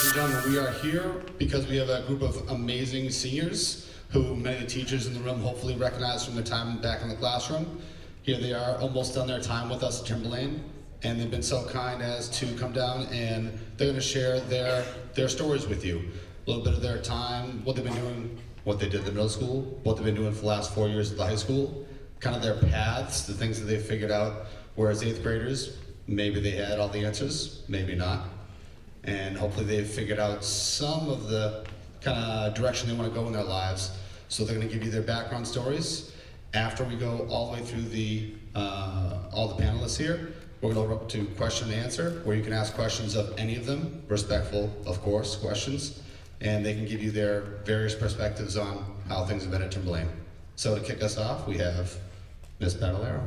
and gentlemen, we are here because we have a group of amazing seniors who many of the teachers in the room hopefully recognize from their time back in the classroom. Here they are, almost done their time with us at Timberlane, and they've been so kind as to come down and they're going to share their stories with you. A little bit of their time, what they've been doing, what they did at the middle school, what they've been doing for the last 4 years at the high school, kind of their paths, the things that they've figured out, whereas 8th graders, maybe they had all the answers, maybe not. And hopefully they've figured out some of the kind of direction they want to go in their lives. So they're going to give you their background stories. After we go all the way through all the panelists here, we're going to go up to question and answer, where you can ask questions of any of them, respectful, of course, questions, and they can give you their various perspectives on how things have been at Timberlane. So to kick us off, we have Ms. Padalero.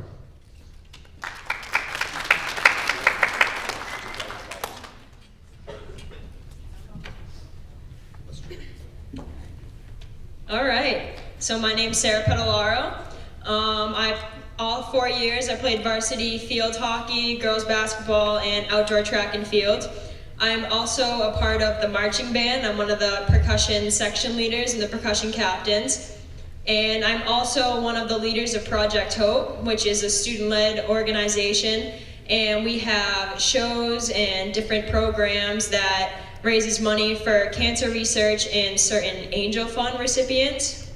All right, so my name's Sarah Pedalaro. All 4 years I played varsity field hockey, girls basketball, and outdoor track and field. I'm also a part of the marching band. I'm one of the percussion section leaders and the percussion captains. And I'm also one of the leaders of Project Hope, which is a student-led organization. And we have shows and different programs that raises money for cancer research and certain Angel Fund recipients.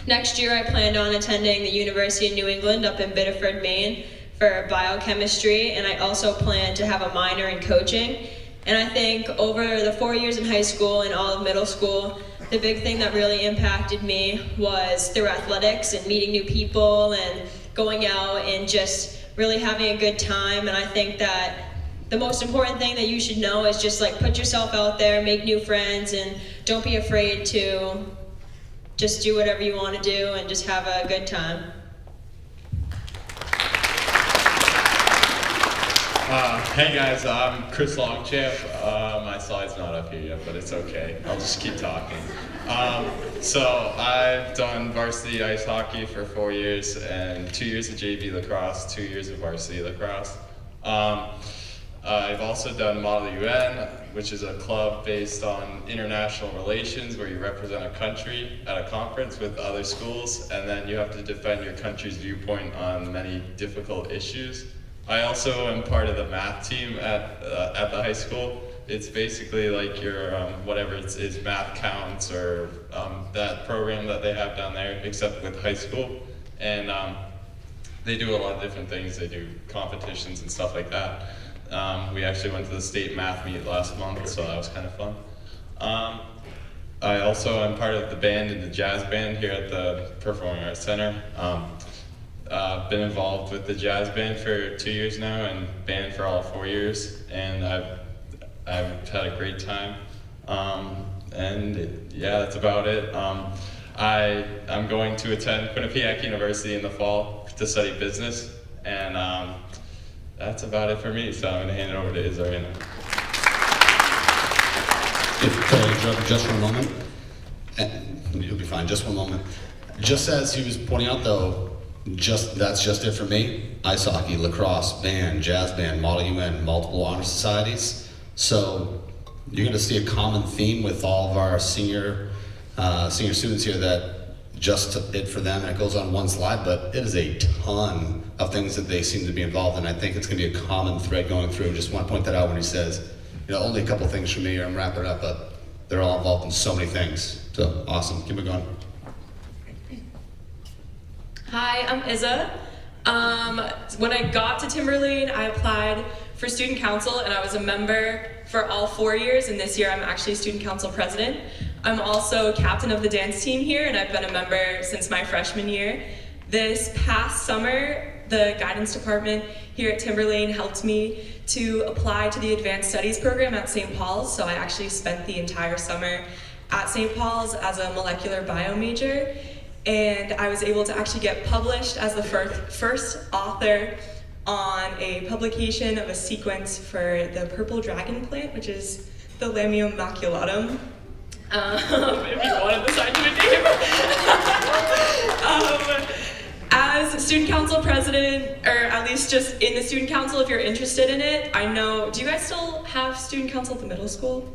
Next year I planned on attending the University of New England up in Biddeford, Maine for biochemistry, and I also plan to have a minor in coaching. And I think over the 4 years in high school and all of middle school, the big thing that really impacted me was through athletics and meeting new people and going out and just really having a good time. And I think that the most important thing that you should know is just like put yourself out there, make new friends, and don't be afraid to just do whatever you want to do and just have a good time. Hey guys, I'm Chris Longchamp. My slide's not up here yet, but it's okay. I'll just keep talking. So I've done varsity ice hockey for 4 years and 2 years of JV lacrosse, 2 years of varsity lacrosse. I've also done Model UN, which is a club based on international relations where you represent a country at a conference with other schools, and then you have to defend your country's viewpoint on many difficult issues. I also am part of the math team at the high school. It's basically like your whatever it is, math counts or that program that they have down there, except with high school. And they do a lot of different things. They do competitions and stuff like that. We actually went to the state math meet last month, so that was kind of fun. I also am part of the band and the jazz band here at the Performing Arts Center. Been involved with the jazz band for 2 years now and band for all 4 years, and I've had a great time. And yeah, that's about it. I'm going to attend Quinnipiac University in the fall to study business, and that's about it for me, so I'm going to hand it over to Izarina. Just for a moment, and you'll be fine, just one moment. Just as he was pointing out though, that's just it for me. Ice hockey, lacrosse, band, jazz band, Model UN, multiple honor societies. So you're going to see a common theme with all of our senior students here, that just it for them, and it goes on one slide, but it is a ton of things that they seem to be involved in. I think it's going to be a common thread going through. Just want to point that out when he says, only a couple things for me, or I'm wrapping it up, but they're all involved in so many things. So awesome, keep it going. Hi, I'm Izza. When I got to Timberlane, I applied for student council, and I was a member for all 4 years, and this year I'm actually student council president. I'm also captain of the dance team here, and I've been a member since my freshman year. This past summer, the guidance department here at Timberlane helped me to apply to the advanced studies program at St. Paul's, so I actually spent the entire summer at St. Paul's as a molecular bio major. And I was able to actually get published as the first author on a publication of a sequence for the purple dragon plant, which is the Lamium maculatum. If you wanted the scientific name. As student council president, or at least just in the student council if you're interested in it, I know, do you guys still have student council at the middle school?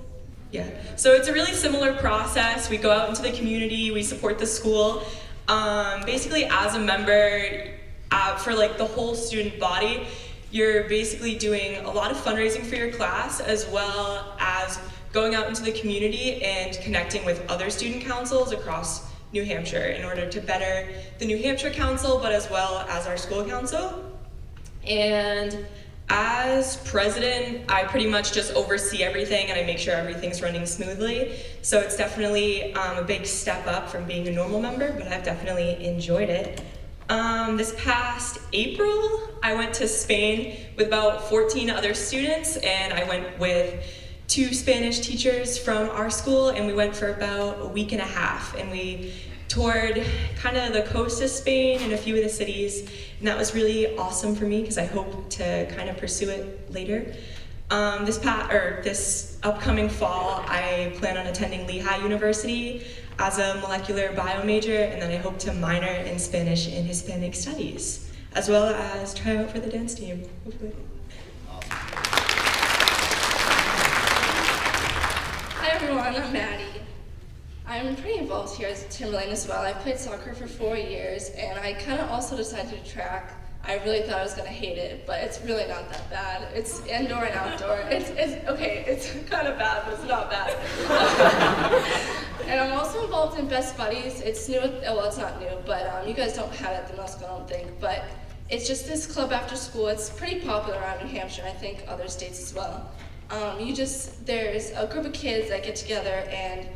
Yeah, so it's a really similar process. We go out into the community, we support the school. Basically, as a member, for like the whole student body, you're basically doing a lot of fundraising for your class, as well as going out into the community and connecting with other student councils across New Hampshire in order to better the New Hampshire Council, but as well as our school council. And as president, I pretty much just oversee everything and I make sure everything's running smoothly. So it's definitely a big step up from being a normal member, but I've definitely enjoyed it. This past April, I went to Spain with about 14 other students, and I went with 2 Spanish teachers from our school, and we went for about a week and a half, and we toured kind of the coast of Spain and a few of the cities, and that was really awesome for me because I hope to kind of pursue it later. This upcoming fall, I plan on attending Lehigh University as a molecular bio major, and then I hope to minor in Spanish and Hispanic studies, as well as try out for the dance team, hopefully. Hi everyone, I'm Maddie. I'm pretty involved here at Timberlane as well. I played soccer for 4 years, and I kind of also decided to do track. I really thought I was going to hate it, but it's really not that bad. It's indoor and outdoor. It's okay, it's kind of bad, but it's not bad. And I'm also involved in Best Buddies. It's new, well, it's not new, but you guys don't have it at the middle school, I don't think, but it's just this club after school. It's pretty popular around New Hampshire, I think other states as well. There's a group of kids that get together, and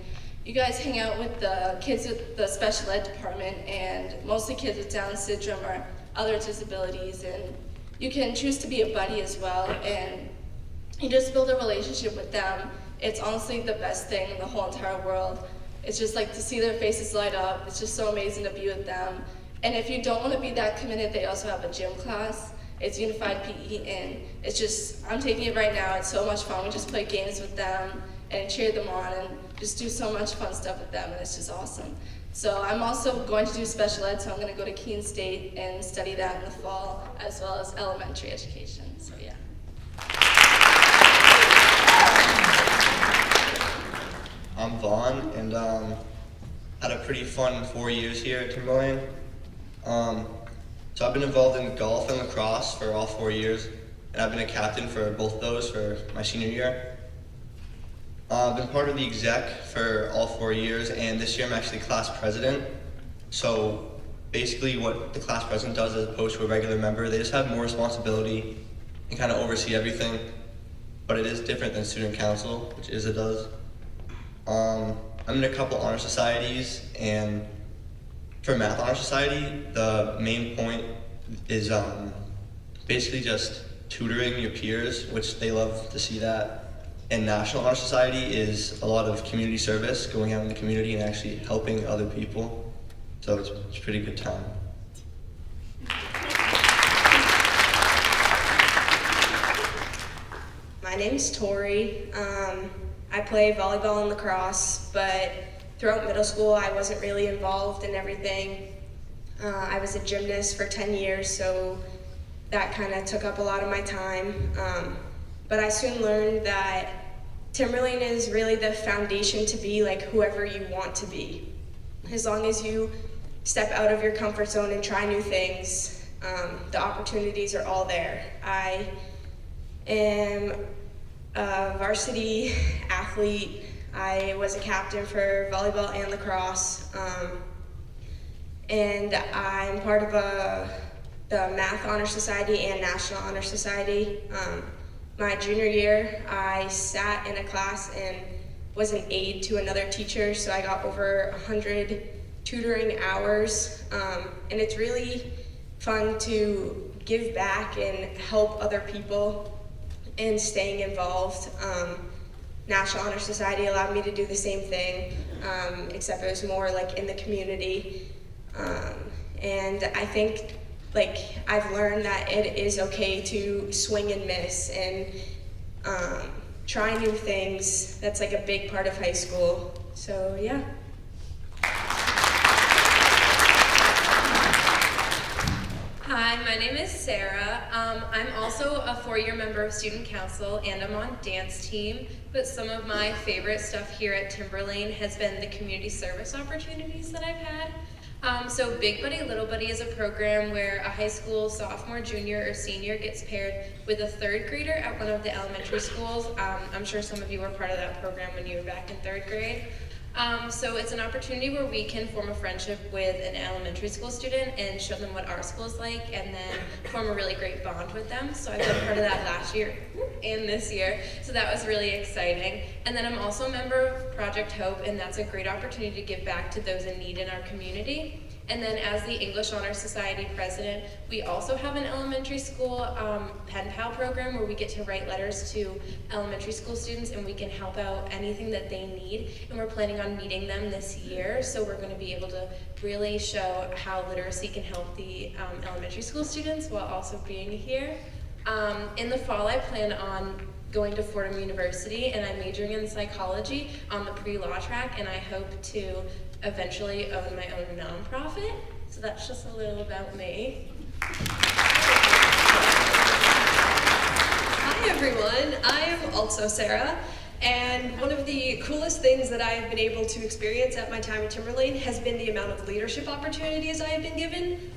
you guys hang out with the kids with the special ed department, and mostly kids with Down syndrome or other disabilities, and you can choose to be a buddy as well, and you just build a relationship with them. It's honestly the best thing in the whole entire world. It's just like to see their faces light up. It's just so amazing to be with them. And if you don't want to be that committed, they also have a gym class. It's unified PE, and it's just, I'm taking it right now. It's so much fun. We just play games with them and cheer them on and just do so much fun stuff with them, and it's just awesome. So I'm also going to do special ed, so I'm going to go to Keene State and study that in the fall, as well as elementary education, so yeah. I'm Vaughn, and had a pretty fun 4 years here at Timberlane. So I've been involved in golf and lacrosse for all 4 years, and I've been a captain for both those for my senior year. I've been part of the exec for all 4 years, and this year I'm actually class president. So basically what the class president does as opposed to a regular member, they just have more responsibility and kind of oversee everything, but it is different than student council, which ISA does. I'm in a couple honor societies, and for Math Honor Society, the main point is basically just tutoring your peers, which they love to see that. And National Honor Society is a lot of community service, going out in the community and actually helping other people. So it's a pretty good time. My name's Tori. I play volleyball and lacrosse, but throughout middle school I wasn't really involved in everything. I was a gymnast for 10 years, so that kind of took up a lot of my time. But I soon learned that Timberlane is really the foundation to be like whoever you want to be. As long as you step out of your comfort zone and try new things, the opportunities are all there. I am a varsity athlete. I was a captain for volleyball and lacrosse, and I'm part of the Math Honor Society and National Honor Society. My junior year, I sat in a class and was an aide to another teacher, so I got over 100 tutoring hours, and it's really fun to give back and help other people and staying involved. National Honor Society allowed me to do the same thing, except it was more like in the community, and I think I've learned that it is okay to swing and miss and try new things. That's like a big part of high school. So yeah. Hi, Hi, my name is Sarah. I'm also a four-year member of Student Council and I'm on dance team, but some of my favorite stuff here at Timberlane has been the community service opportunities that I've had. So Big Buddy, Little Buddy is a program where a high school sophomore, junior, or senior gets paired with a third grader at one of the elementary schools. I'm sure some of you were part of that program when you were back in third grade. So it's an opportunity where we can form a friendship with an elementary school student and show them what our school is like and then form a really great bond with them. So I've been part of that last year and this year. So that was really exciting. And then I'm also a member of Project Hope, and that's a great opportunity to give back to those in need in our community. And then as the English Honor Society president, we also have an elementary school pen pal program where we get to write letters to elementary school students and we can help out anything that they need. And we're planning on meeting them this year, so we're going to be able to really show how literacy can help the elementary school students while also being here. In the fall, I plan on going to Fordham University, and I'm majoring in psychology on the pre-law track, and I hope to eventually own my own nonprofit. So that's just a little about me. Hi everyone, I am also Sarah, and one of the coolest things that I have been able to experience at my time at Timberlane has been the amount of leadership opportunities I have been given.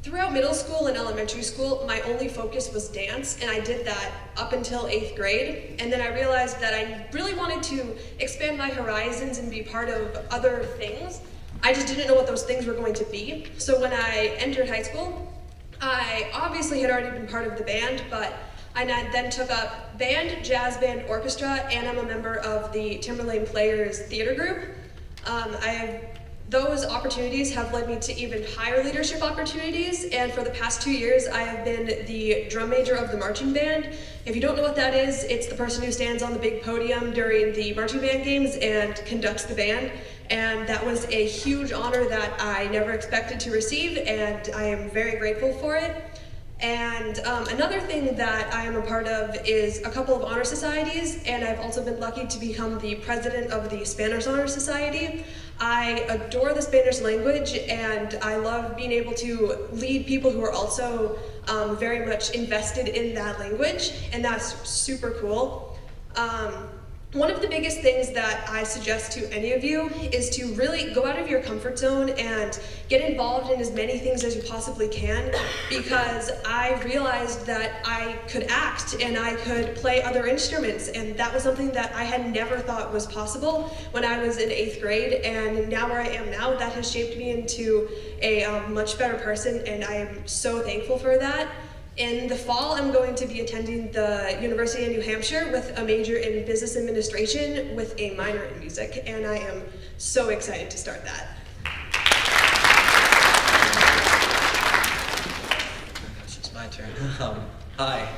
Throughout middle school and elementary school, my only focus was dance, and I did that up until 8th grade. And then I realized that I really wanted to expand my horizons and be part of other things. I just didn't know what those things were going to be. So when I entered high school, I obviously had already been part of the band, but I then took up band, jazz band, orchestra, and I'm a member of the Timberlane Players Theater Group. Those opportunities have led me to even higher leadership opportunities, and for the past 2 years I have been the drum major of the marching band. If you don't know what that is, it's the person who stands on the big podium during the marching band games and conducts the band, and that was a huge honor that I never expected to receive, and I am very grateful for it. And another thing that I am a part of is a couple of honor societies, and I've also been lucky to become the president of the Spanish Honor Society. I adore the Spanish language, and I love being able to lead people who are also very much invested in that language, and that's super cool. One of the biggest things that I suggest to any of you is to really go out of your comfort zone and get involved in as many things as you possibly can, because I realized that I could act and I could play other instruments, and that was something that I had never thought was possible when I was in 8th grade, and now where I am now, that has shaped me into a much better person, and I am so thankful for that. In the fall, I'm going to be attending the University of New Hampshire with a major in business administration with a minor in music, and I am so excited to start that. It's my turn. Hi,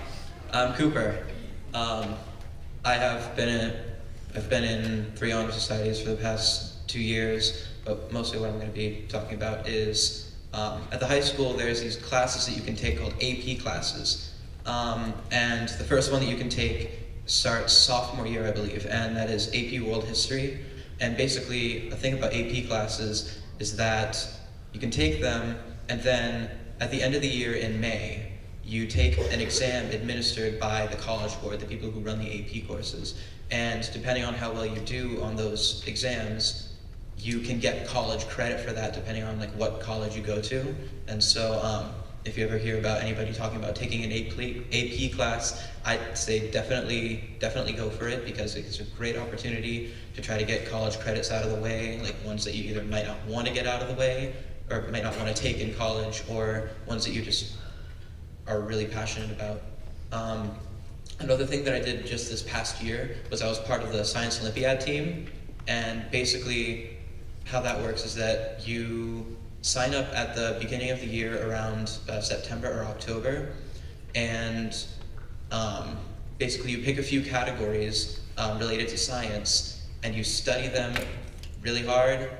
I'm Cooper. I've been in 3 honor societies for the past 2 years, but mostly what I'm going to be talking about is at the high school, there's these classes that you can take called AP classes. And the first one that you can take starts sophomore year, I believe, and that is AP World History. And basically, the thing about AP classes is that you can take them, and then at the end of the year in May, you take an exam administered by the College Board, the people who run the AP courses. And depending on how well you do on those exams, you can get college credit for that depending on like what college you go to. And so if you ever hear about anybody talking about taking an AP class, I'd say definitely go for it, because it's a great opportunity to try to get college credits out of the way, like ones that you either might not want to get out of the way or might not want to take in college, or ones that you just are really passionate about. Another thing that I did just this past year was I was part of the Science Olympiad team, and basically how that works is that you sign up at the beginning of the year around September or October, and basically you pick a few categories related to science, and you study them really hard,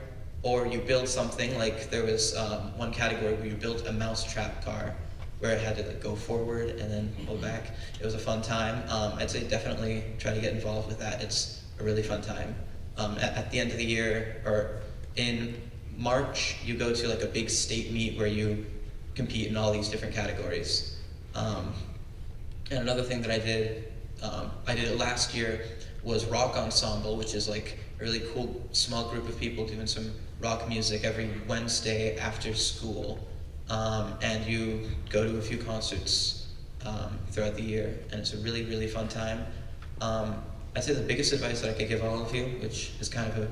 or you build something. Like there was one category where you built a mousetrap car where it had to like go forward and then pull back. It was a fun time. I'd say definitely try to get involved with that. It's a really fun time. At the end of the year, or in March, you go to like a big state meet where you compete in all these different categories. And another thing that I did it last year, was rock ensemble, which is like a really cool small group of people doing some rock music every Wednesday after school. And you go to a few concerts throughout the year, and it's a really, really fun time. I'd say the biggest advice that I could give all of you, which is kind of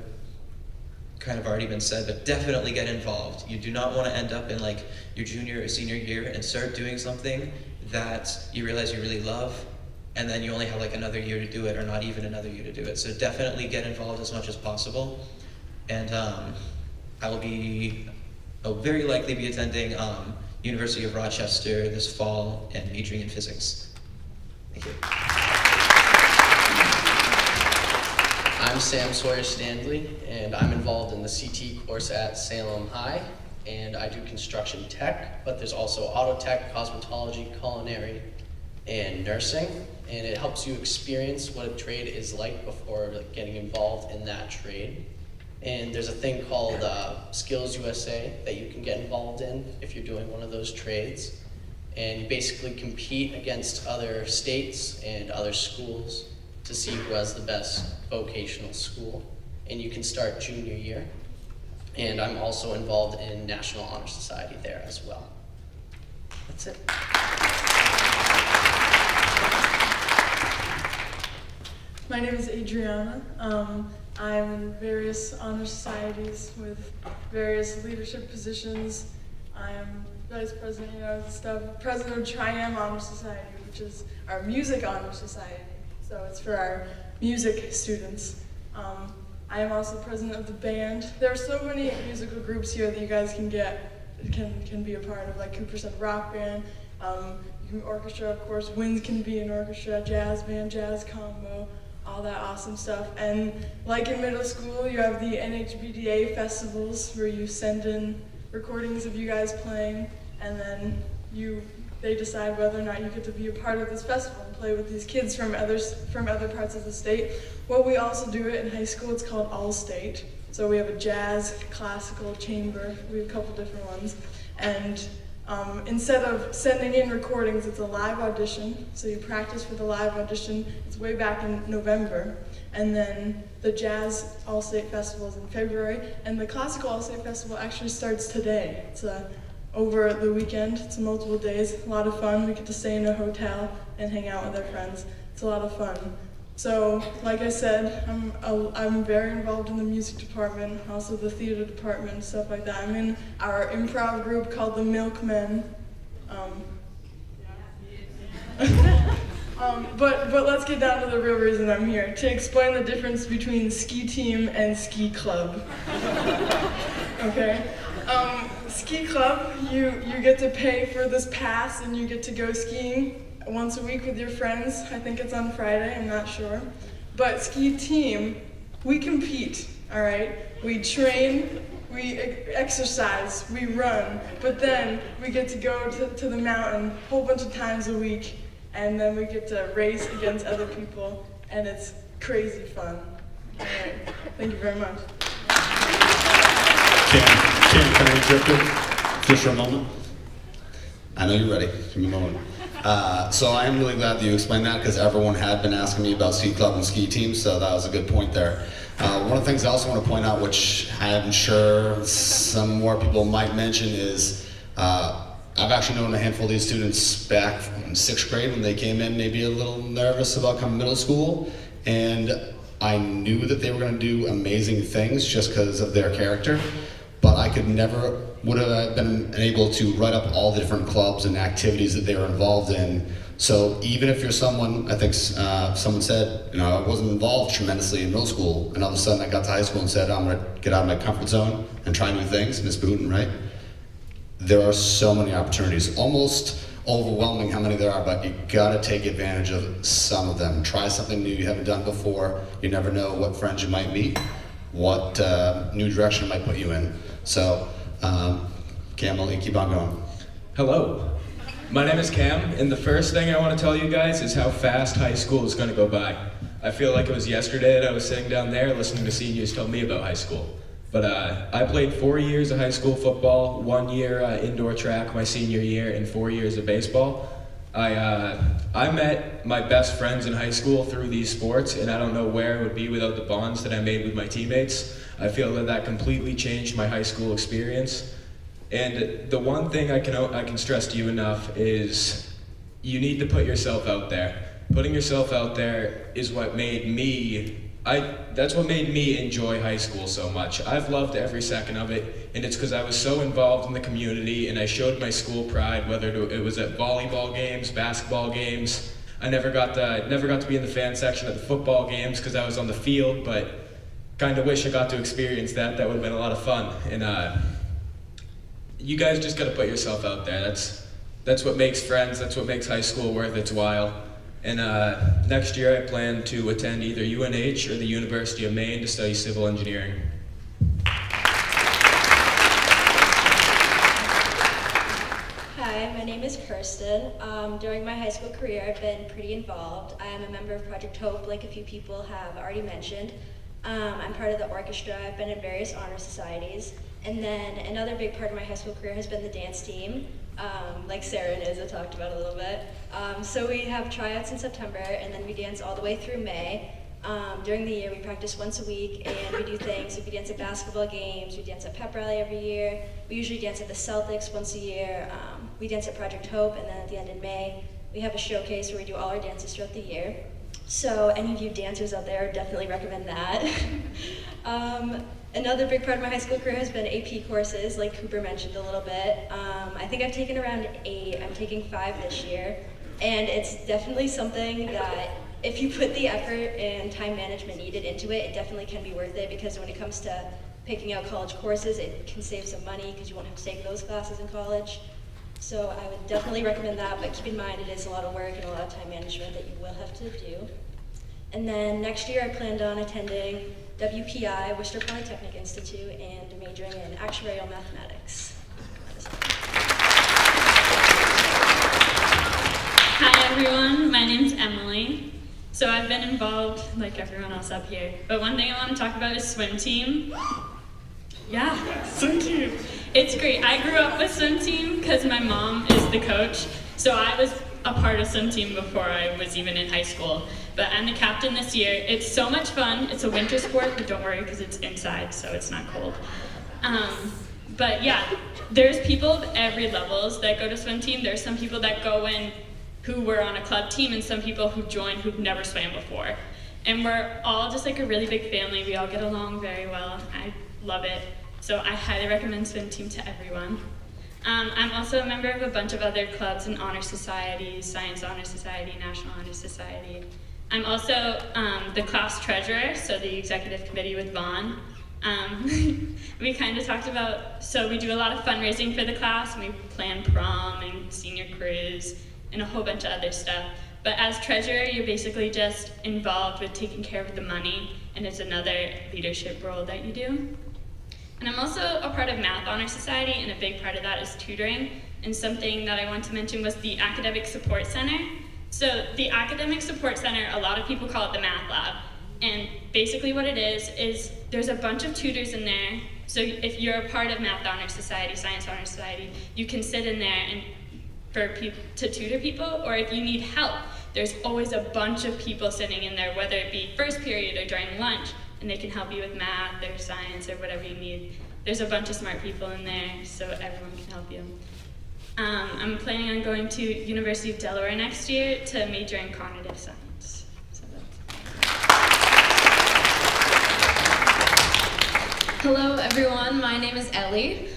already been said, but definitely get involved. You do not want to end up in like your junior or senior year and start doing something that you realize you really love, and then you only have like another year to do it, or not even another year to do it. So definitely get involved as much as possible. And I will very likely be attending University of Rochester this fall and majoring in physics. Thank you. I'm Sam Sawyer Standley, and I'm involved in the CT course at Salem High, and I do construction tech, but there's also auto tech, cosmetology, culinary, and nursing, and it helps you experience what a trade is like before getting involved in that trade. And there's a thing called Skills USA that you can get involved in if you're doing one of those trades, and you basically compete against other states and other schools to see who has the best vocational school, and you can start junior year. And I'm also involved in National Honor Society there as well. That's it. My name is Adriana. I'm in various honor societies with various leadership positions. I am vice president, president of Tri-Am Honor Society, which is our music honor society. So it's for our music students. I am also president of the band. There are so many musical groups here that you guys can be a part of, like Cooper's Rock Band, orchestra, of course. Winds can be an orchestra, jazz band, jazz combo, all that awesome stuff. And like in middle school, you have the NHBDA festivals where you send in recordings of you guys playing, and then they decide whether or not you get to be a part of this festival and play with these kids from other parts of the state. Well, we also do it in high school. It's called All State. So we have a jazz, classical, chamber. We have a couple different ones. And instead of sending in recordings, it's a live audition. So you practice for the live audition. It's way back in November. And then the Jazz All-State Festival is in February. And the Classical All-State Festival actually starts today. It's over the weekend. It's multiple days. A lot of fun. We get to stay in a hotel and hang out with our friends. It's a lot of fun. So, like I said, I'm very involved in the music department, also the theater department, stuff like that. I'm in our improv group called the Milkmen. But let's get down to the real reason I'm here, to explain the difference between ski team and ski club. Okay? Ski club, you get to pay for this pass and you get to go skiing once a week with your friends. I think it's on Friday, I'm not sure. But ski team, we compete, all right? We train, we exercise, we run, but then we get to go to the mountain a whole bunch of times a week, and then we get to race against other people, and it's crazy fun. All right, thank you very much. Can I interrupt you just for a moment? I know you're ready. Give me a moment. So I am really glad that you explained that, because everyone had been asking me about ski club and ski teams, so that was a good point there. One of the things I also want to point out, which I'm sure some more people might mention, is I've actually known a handful of these students back in 6th grade when they came in, maybe a little nervous about coming to middle school, and I knew that they were going to do amazing things just because of their character, but I would have been able to write up all the different clubs and activities that they were involved in. So even if you're someone, I think someone said, I wasn't involved tremendously in middle school, and all of a sudden I got to high school and said, I'm gonna get out of my comfort zone and try new things, Miss Booten, right? There are so many opportunities, almost overwhelming how many there are, but you gotta take advantage of some of them. Try something new you haven't done before. You never know what friends you might meet, what new direction it might put you in. So, Cam, I'll let you keep on going. Hello, my name is Cam, and the first thing I want to tell you guys is how fast high school is going to go by. I feel like it was yesterday that I was sitting down there listening to seniors tell me about high school. But I played 4 years of high school football, 1 year indoor track my senior year, and 4 years of baseball. I met my best friends in high school through these sports, and I don't know where it would be without the bonds that I made with my teammates. I feel that completely changed my high school experience. And the one thing I can stress to you enough is you need to put yourself out there. Putting yourself out there is what made me that's what made me enjoy high school so much. I've loved every second of it, and it's because I was so involved in the community and I showed my school pride, whether it was at volleyball games, basketball games. I never got to be in the fan section at the football games because I was on the field, but kind of wish I got to experience that. That would have been a lot of fun. And you guys just got to put yourself out there. That's what makes friends. That's what makes high school worth its while. And next year I plan to attend either UNH or the University of Maine to study civil engineering. Hi, my name is Kirsten. During my high school career, I've been pretty involved. I am a member of Project Hope, like a few people have already mentioned. I'm part of the orchestra. I've been in various honor societies. And then another big part of my high school career has been the dance team, like Sarah and Izza talked about a little bit. So we have tryouts in September, and then we dance all the way through May. During the year, we practice once a week, and we do things. We dance at basketball games, we dance at pep rally every year. We usually dance at the Celtics once a year. We dance at Project Hope, and then at the end of May, we have a showcase where we do all our dances throughout the year. So any of you dancers out there, definitely recommend that. Another big part of my high school career has been AP courses, like Cooper mentioned a little bit. I think I've taken around 8. I'm taking 5 this year. And it's definitely something that if you put the effort and time management needed into it, it definitely can be worth it, because when it comes to picking out college courses, it can save some money because you won't have to take those classes in college. So I would definitely recommend that, but keep in mind it is a lot of work and a lot of time management that you will have to do. And then next year I planned on attending WPI, Worcester Polytechnic Institute, and majoring in actuarial mathematics. Hi everyone, my name's Emily. So I've been involved like everyone else up here, but one thing I want to talk about is swim team. Yeah, swim team. It's great. I grew up with swim team because my mom is the coach, so I was a part of swim team before I was even in high school. But I'm the captain this year. It's so much fun. It's a winter sport, but don't worry because it's inside, so it's not cold. But yeah, there's people of every levels that go to swim team. There's some people that go in who were on a club team, and some people who joined who've never swam before. And we're all just like a really big family. We all get along very well. I love it. So I highly recommend swim team to everyone. I'm also a member of a bunch of other clubs and honor societies, Science Honor Society, National Honor Society. I'm also the class treasurer, so the executive committee with Vaughn. We kind of talked about, so we do a lot of fundraising for the class, and we plan prom and senior cruise and a whole bunch of other stuff. But as treasurer, you're basically just involved with taking care of the money, and it's another leadership role that you do. And I'm also a part of Math Honor Society, and a big part of that is tutoring. And something that I want to mention was the Academic Support Center. So the Academic Support Center, a lot of people call it the Math Lab. And basically what it is there's a bunch of tutors in there. So if you're a part of Math Honor Society, Science Honor Society, you can sit in there and for people to tutor people, or if you need help, there's always a bunch of people sitting in there, whether it be first period or during lunch, and they can help you with math or science or whatever you need. There's a bunch of smart people in there, so everyone can help you. I'm planning on going to University of Delaware next year to major in cognitive science. Hello everyone, my name is Ellie.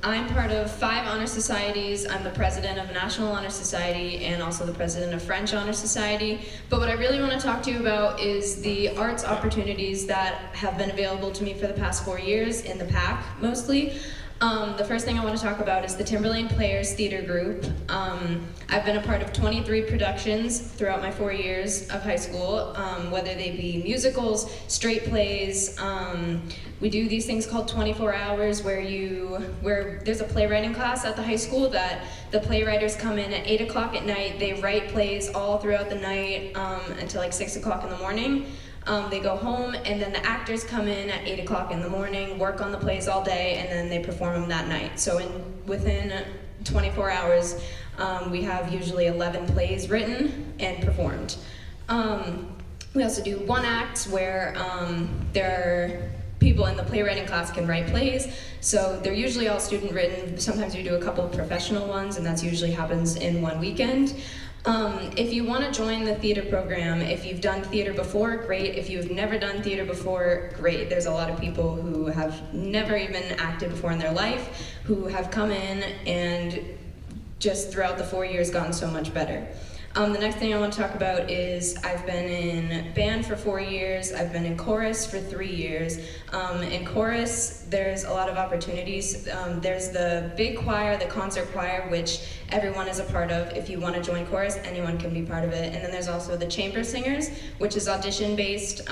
I'm part of 5 honor societies. I'm the president of National Honor Society and also the president of French Honor Society. But what I really want to talk to you about is the arts opportunities that have been available to me for the past 4 years in the PAC mostly. The first thing I want to talk about is the Timberlane Players Theater Group. I've been a part of 23 productions throughout my 4 years of high school, whether they be musicals, straight plays. We do these things called 24 hours where there's a playwriting class at the high school that the playwriters come in at 8 o'clock at night. They write plays all throughout the night until like 6 o'clock in the morning. They go home, and then the actors come in at 8 o'clock in the morning, work on the plays all day, and then they perform them that night. So within 24 hours, we have usually 11 plays written and performed. We also do one act where there are people in the playwriting class can write plays. So they're usually all student written. Sometimes we do a couple of professional ones, and that's usually happens in one weekend. If you want to join the theater program, if you've done theater before, great. If you've never done theater before, great. There's a lot of people who have never even acted before in their life who have come in and just throughout the 4 years gotten so much better. The next thing I want to talk about is I've been in band for 4 years. I've been in chorus for 3 years. In chorus, there's a lot of opportunities. There's the big choir, the concert choir, which everyone is a part of. If you want to join chorus, anyone can be part of it. And then there's also the chamber singers, which is audition-based.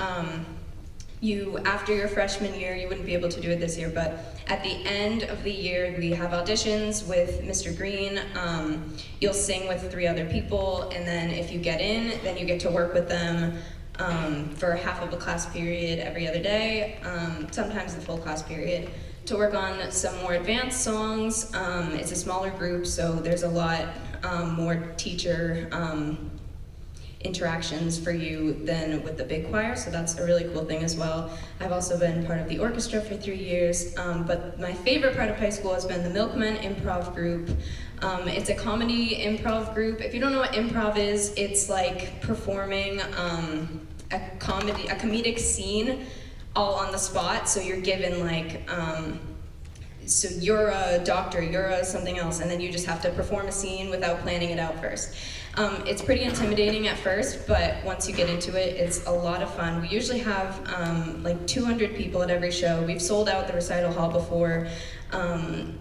After your freshman year, you wouldn't be able to do it this year, but at the end of the year, we have auditions with Mr. Green. You'll sing with 3 other people, and then if you get in, then you get to work with them for half of a class period every other day, sometimes the full class period, to work on some more advanced songs. It's a smaller group, so there's a lot more teacher interactions for you than with the big choir, so that's a really cool thing as well. I've also been part of the orchestra for 3 years, but my favorite part of high school has been the Milkmen Improv Group. It's a comedy improv group. If you don't know what improv is, it's like performing a comedic scene all on the spot, so you're given like so you're a doctor, you're a something else, and then you just have to perform a scene without planning it out first. It's pretty intimidating at first, but once you get into it, it's a lot of fun. We usually have like 200 people at every show. We've sold out the recital hall before.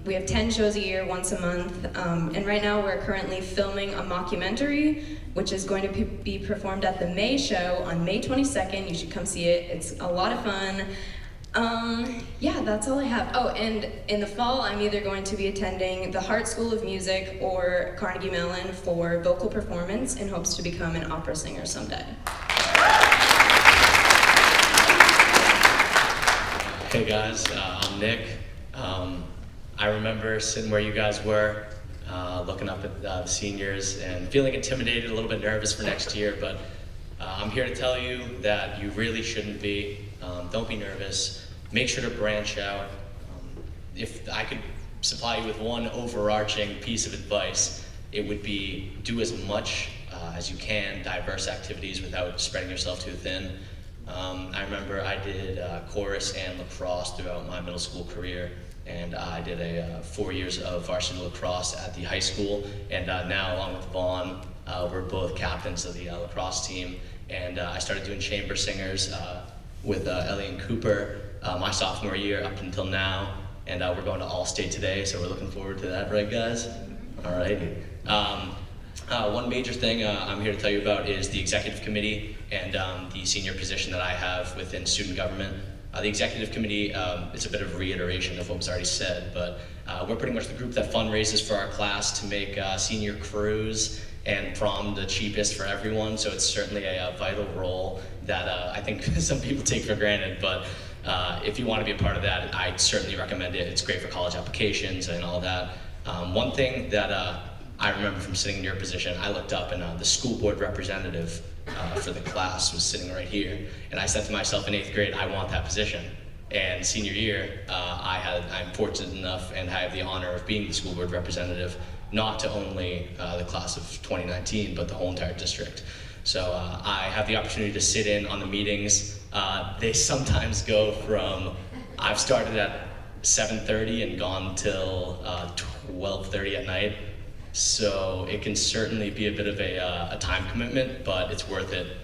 We have 10 shows a year, once a month, and right now we're currently filming a mockumentary, which is going to be performed at the May show on May 22nd. You should come see it. It's a lot of fun. Yeah, that's all I have. Oh, and in the fall, I'm either going to be attending the Hart School of Music or Carnegie Mellon for vocal performance in hopes to become an opera singer someday. Hey guys, I'm Nick. I remember sitting where you guys were, looking up at the seniors and feeling intimidated, a little bit nervous for next year, but I'm here to tell you that you really shouldn't be. Don't be nervous. Make sure to branch out. If I could supply you with one overarching piece of advice, it would be do as much as you can, diverse activities without spreading yourself too thin. I remember I did chorus and lacrosse throughout my middle school career, and I did 4 years of varsity lacrosse at the high school, and now along with Vaughn, we're both captains of the lacrosse team, and I started doing chamber singers with Ellie and Cooper my sophomore year up until now, and we're going to All-State today, so we're looking forward to that, right guys? Alrighty. One major thing I'm here to tell you about is the executive committee and the senior position that I have within student government. The executive committee is a bit of reiteration of what was already said, but we're pretty much the group that fundraises for our class to make senior cruise and prom the cheapest for everyone, so it's certainly a vital role that I think some people take for granted, but if you want to be a part of that, I certainly recommend it. It's great for college applications and all that. One thing that I remember from sitting in your position, I looked up and the school board representative for the class was sitting right here, and I said to myself in 8th grade, I want that position. And senior year, I'm fortunate enough and I have the honor of being the school board representative, not to only the class of 2019, but the whole entire district. So I have the opportunity to sit in on the meetings. They sometimes go from, I've started at 7:30 and gone till 12:30 at night. So it can certainly be a bit of a time commitment, but it's worth it.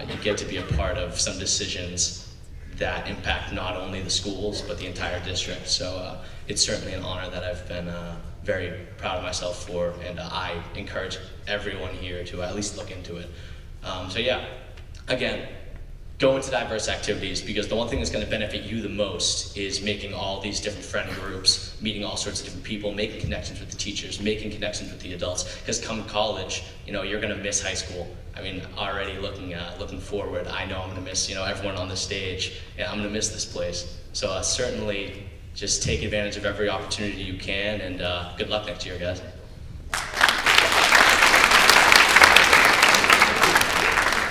You get to be a part of some decisions that impact not only the schools, but the entire district. So it's certainly an honor that I've been very proud of myself for, and I encourage everyone here to at least look into it. So yeah, again, go into diverse activities, because the one thing that's going to benefit you the most is making all these different friend groups, meeting all sorts of different people, making connections with the teachers, making connections with the adults. Because come college, you're going to miss high school. I mean, already looking forward, I know I'm going to miss everyone on the stage. Yeah, I'm going to miss this place. So certainly, just take advantage of every opportunity you can, and good luck next year, guys.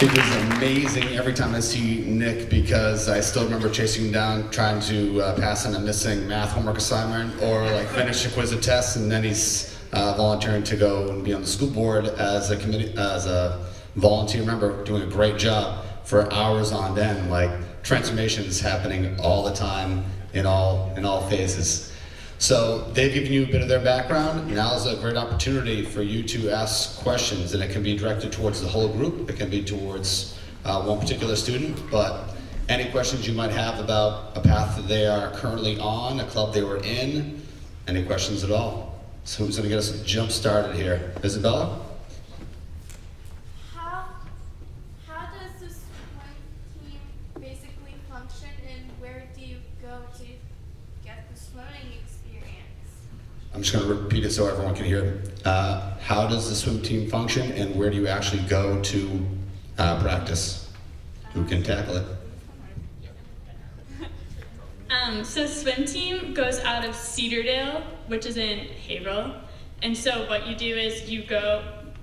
It is amazing every time I see Nick, because I still remember chasing him down, trying to pass in a missing math homework assignment or like finish a quiz or test, and then he's volunteering to go and be on the school board as a volunteer member, doing a great job for hours on end. Like, transformations happening all the time in all phases. So they've given you a bit of their background. Now is a great opportunity for you to ask questions, and it can be directed towards the whole group. It can be towards one particular student, but any questions you might have about a path that they are currently on, a club they were in, any questions at all. So who's gonna get us jump started here? Isabella? How does the swim team basically function, and where do you go to get the swimming experience? I'm just going to repeat it so everyone can hear. How does the swim team function, and where do you actually go to practice? Who can tackle it? So swim team goes out of Cedardale, which is in Haverhill. And so what you do is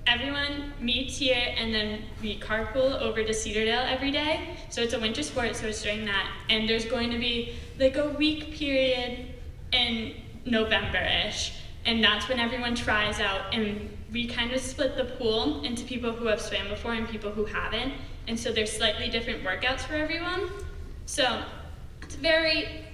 everyone meets here, and then we carpool over to Cedardale every day. So it's a winter sport, so it's during that. And there's going to be like a week period in November-ish, and that's when everyone tries out, and we kind of split the pool into people who have swam before and people who haven't, and so there's slightly different workouts for everyone. So it's very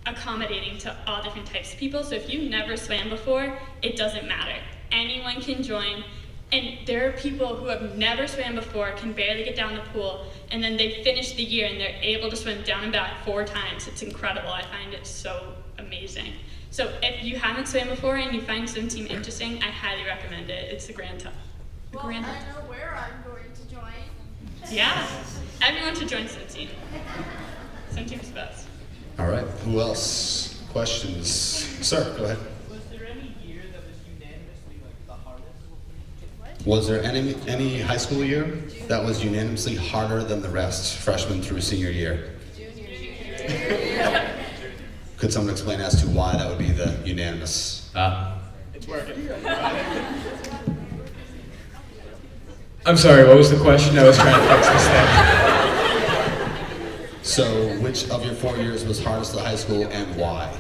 accommodating to all different types of people. So if you never swam before, it doesn't matter. Anyone can join, and there are people who have never swam before, can barely get down the pool, and then they finish the year and they're able to swim down and back 4 times. It's incredible. I find it so amazing. So if you haven't swam before and you find swim team interesting, I highly recommend it. It's a grand time. Well, I know where I'm going to join. Yeah, everyone should join swim team. Swim team's best. All right, who else? Questions? Sir, go ahead. Was there any year that was unanimously the hardest? Was there any high school year that was unanimously harder than the rest, freshman through senior year? Could someone explain as to why that would be the unanimous? It's working. I'm sorry, what was the question? I was trying to fix this thing. So, which of your 4 years was hardest at high school, and why?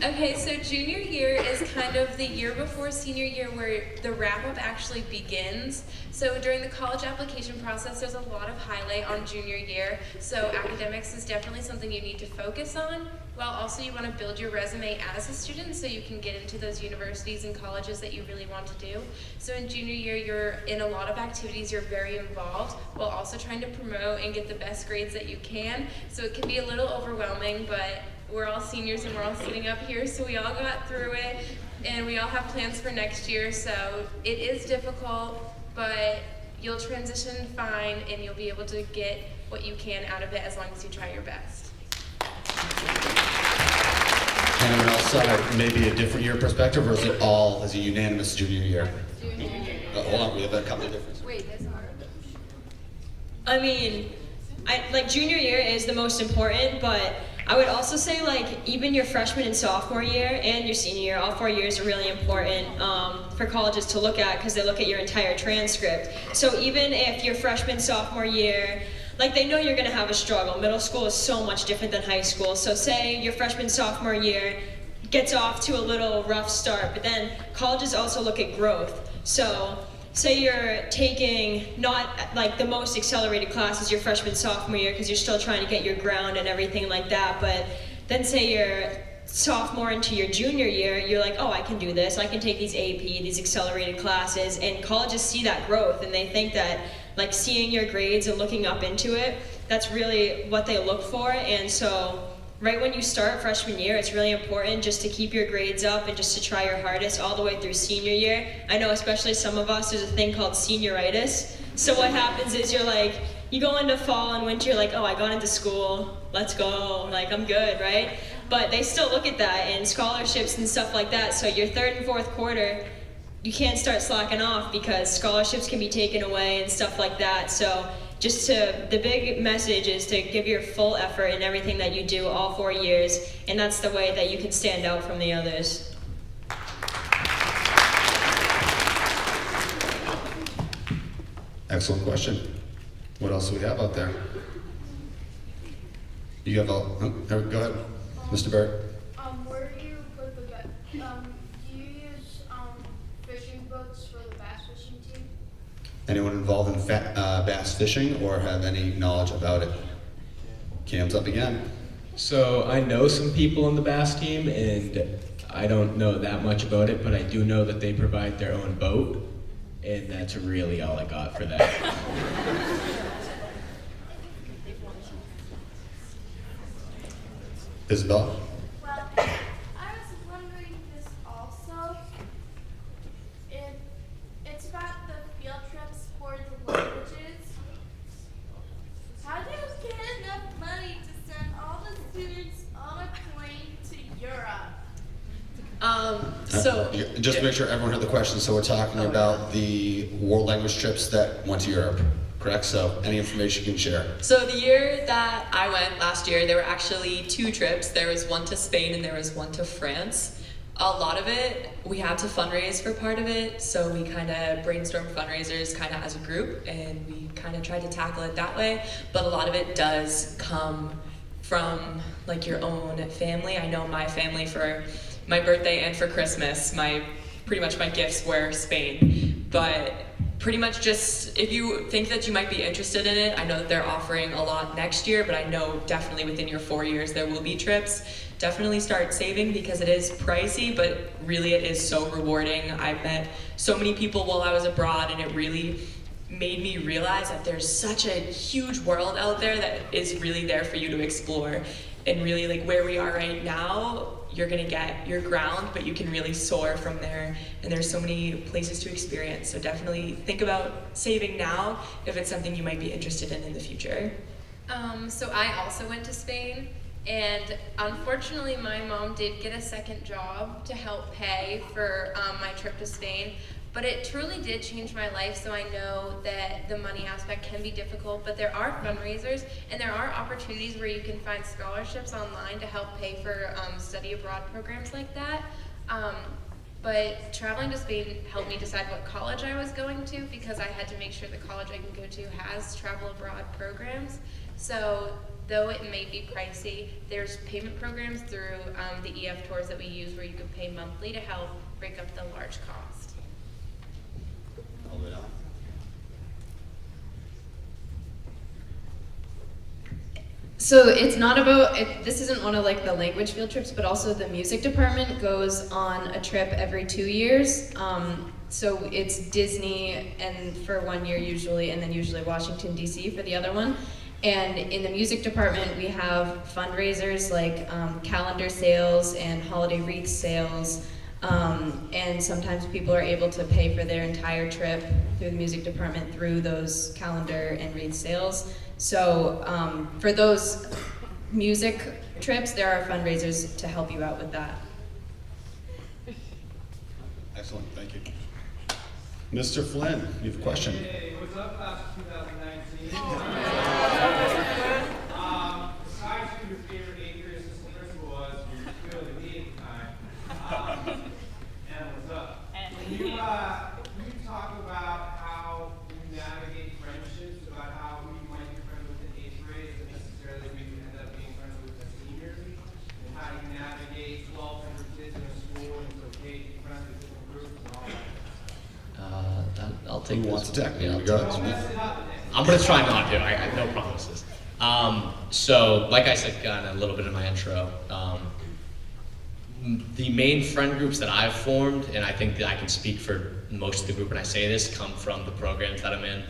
Okay, so junior year is kind of the year before senior year where the wrap-up actually begins. So during the college application process, there's a lot of highlight on junior year. So academics is definitely something you need to focus on, while also you want to build your resume as a student so you can get into those universities and colleges that you really want to do. So in junior year, you're in a lot of activities, you're very involved, while also trying to promote and get the best grades that you can. So it can be a little overwhelming, but we're all seniors and we're all sitting up here, so we all got through it, and we all have plans for next year. So it is difficult, but you'll transition fine, and you'll be able to get what you can out of it as long as you try your best. Anyone else, maybe a different year perspective, or is it all as a unanimous junior year? Junior year. Hold on, we have a couple of differences. Wait, that's hard. I mean, junior year is the most important, but I would also say even your freshman and sophomore year and your senior year, all 4 years are really important for colleges to look at, because they look at your entire transcript. So even if your freshman, sophomore year, they know you're going to have a struggle. Middle school is so much different than high school. So say your freshman, sophomore year gets off to a little rough start, but then colleges also look at growth. So say you're taking not the most accelerated classes your freshman, sophomore year, because you're still trying to get your ground and everything like that, but then say you're sophomore into your junior year, you're like, oh, I can do this, I can take these AP, these accelerated classes, and colleges see that growth, and they think that seeing your grades and looking up into it, that's really what they look for. And so right when you start freshman year, it's really important just to keep your grades up and just to try your hardest all the way through senior year. I know especially some of us, there's a thing called senioritis, So what happens is you're like, you go into fall and winter, you're like, oh, I got into school, let's go, like I'm good, right? But they still look at that and scholarships and stuff like that. So your third and fourth quarter, you can't start slacking off because scholarships can be taken away and stuff like that. So the big message is to give your full effort in everything that you do all 4 years, and that's the way that you can stand out from the others. Excellent question. What else do we have out there? You have go ahead, Mr. Barrett. Where do you put the do you use fishing boats for the bass fishing team? Anyone involved in bass fishing or have any knowledge about it? Cam's up again. So I know some people on the bass team, and I don't know that much about it, but I do know that they provide their own boat, and that's really all I got for that. Isabel? Well, I was wondering this also. It's about the field trips for the languages. How do you get enough money to send all the students on a plane to Europe? Just to make sure everyone heard the question, so we're talking about the world language trips that went to Europe, correct? So any information you can share. So the year that I went last year, there were actually 2 trips. There was one to Spain and there was one to France. A lot of it, we had to fundraise for part of it, so we kind of brainstormed fundraisers kind of as a group, and we kind of tried to tackle it that way. But a lot of it does come from like your own family. I know my family, for my birthday and for Christmas, pretty much my gifts were Spain. But pretty much just, if you think that you might be interested in it, I know that they're offering a lot next year, but I know definitely within your 4 years there will be trips. Definitely start saving because it is pricey, but really it is so rewarding. I met so many people while I was abroad, and it really made me realize that there's such a huge world out there that is really there for you to explore. And really, like where we are right now, you're gonna get your ground, but you can really soar from there. And there's so many places to experience. So definitely think about saving now if it's something you might be interested in the future. So I also went to Spain, and unfortunately my mom did get a second job to help pay for my trip to Spain. But it truly did change my life, so I know that the money aspect can be difficult, but there are fundraisers and there are opportunities where you can find scholarships online to help pay for study abroad programs like that. But traveling to Spain helped me decide what college I was going to, because I had to make sure the college I can go to has travel abroad programs. So though it may be pricey, there's payment programs through the EF tours that we use where you can pay monthly to help break up the large cost. So it's not about, this isn't one of like the language field trips, but also the music department goes on a trip every 2 years. So it's Disney and for 1 year usually, and then usually Washington DC for the other one. And in the music department, we have fundraisers like calendar sales and holiday wreath sales. And sometimes people are able to pay for their entire trip through the music department through those calendar and wreath sales. So for those music trips, there are fundraisers to help you out with that. Excellent, thank you. Mr. Flynn, you have a question? Hey, what's up, class of 2019? Besides who your favorite acre assistant principal was, you're clearly me at the time. And what's up? Can you talk about how you navigate friendships, about how who you might be friends with in 8th grade isn't necessarily who you end up being friends with as seniors, and how you navigate 1,200 kids in a school and it's okay to be friends with different groups and all that. I'll take Who this wants to one. take Yeah, it? I'll Go take ahead. this one. I'm gonna try not to. I have no promises. So, like I said, kind of a little bit in my intro, the main friend groups that I've formed, and I think that I can speak for most of the group when I say this, come from the programs that I'm in.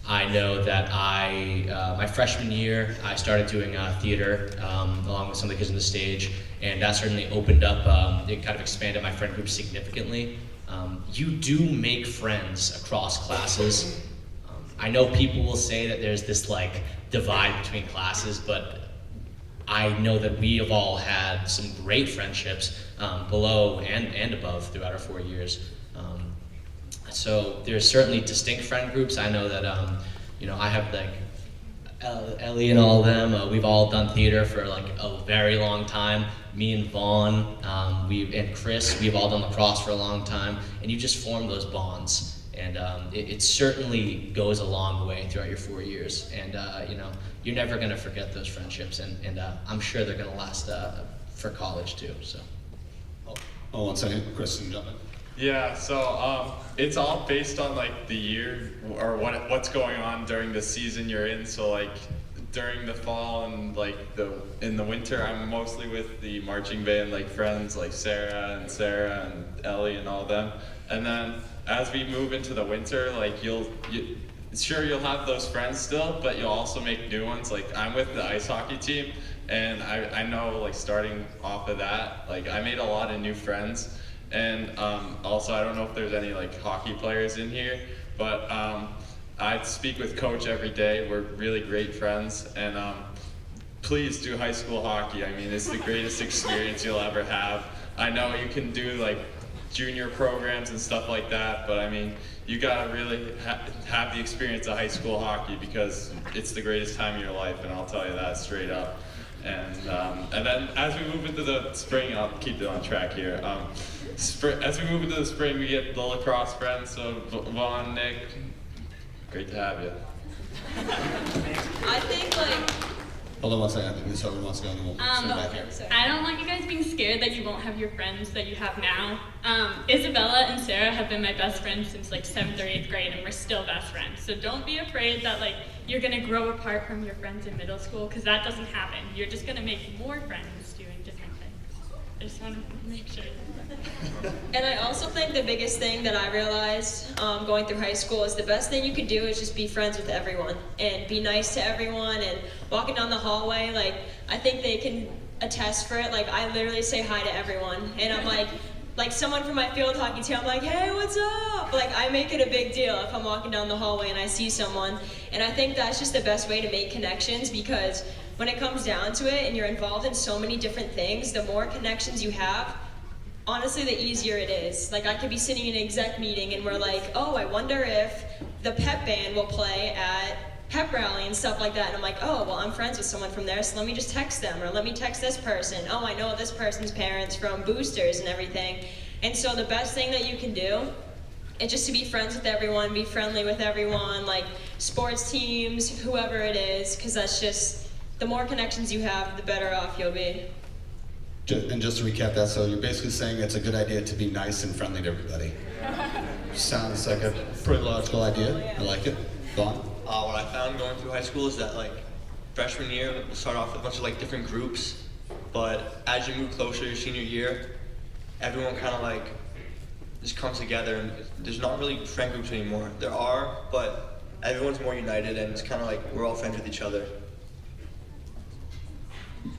I know that my freshman year, I started doing theater along with some of the kids on the stage, and that certainly opened up, it kind of expanded my friend group significantly. You do make friends across classes, I know people will say that there's this like divide between classes, but I know that we have all had some great friendships below and above throughout our 4 years. So there's certainly distinct friend groups. I know that I have like Ellie and all of them. We've all done theater for like a very long time. Me and Vaughn, and Chris, we've all done lacrosse for a long time, and you just form those bonds. And it certainly goes a long way throughout your 4 years. And you're never going to forget those friendships, and I'm sure they're going to last for college too. So. Oh, 1 second, Chris, can you jump in? Yeah, so it's all based on like the year or what's going on during the season you're in. So like during the fall and like in the winter, I'm mostly with the marching band like friends like Sarah and Ellie and all of them. And then as we move into the winter, like you'll have those friends still, but you'll also make new ones. Like I'm with the ice hockey team, and I know like starting off of that, like I made a lot of new friends. And also, I don't know if there's any like hockey players in here, but I speak with Coach every day. We're really great friends, and please do high school hockey. I mean, it's the greatest experience you'll ever have. I know you can do like junior programs and stuff like that, but I mean, you gotta really have the experience of high school hockey because it's the greatest time of your life, and I'll tell you that straight up. And then as we move into the spring, I'll keep it on track here. As we move into the spring, we get the lacrosse friends, so Vaughn, Nick, great to have you. I think like. Hold on 1 second, I think Ms. Hogan wants to go and we'll swing back here. I don't want you guys being scared that you won't have your friends that you have now. Isabella and Sarah have been my best friends since like 7th or 8th grade, and we're still best friends. So don't be afraid that like you're gonna grow apart from your friends in middle school, because that doesn't happen. You're just gonna make more friends doing different things. I just want to make sure. And I also think the biggest thing that I realized going through high school is the best thing you could do is just be friends with everyone and be nice to everyone. And walking down the hallway, like I think they can attest for it. Like I literally say hi to everyone, and I'm like someone from my field hockey team, I'm like, hey, what's up? Like I make it a big deal if I'm walking down the hallway and I see someone. And I think that's just the best way to make connections, because when it comes down to it and you're involved in so many different things, the more connections you have, honestly, the easier it is. Like I could be sitting in an exec meeting and we're like, oh, I wonder if the pep band will play at pep rally and stuff like that. And I'm like, oh, well, I'm friends with someone from there, so let me just text them, or let me text this person. Oh, I know this person's parents from boosters and everything. And so the best thing that you can do is just to be friends with everyone, be friendly with everyone, like sports teams, whoever it is, because that's just, the more connections you have, the better off you'll be. And just to recap that, so you're basically saying it's a good idea to be nice and friendly to everybody. Sounds like a pretty logical idea. I like it. Vaughn? What I found going through high school is that like freshman year, we'll start off with a bunch of like different groups, but as you move closer to your senior year, everyone kind of like just comes together, and there's not really friend groups anymore. There are, but everyone's more united, and it's kind of like we're all friends with each other.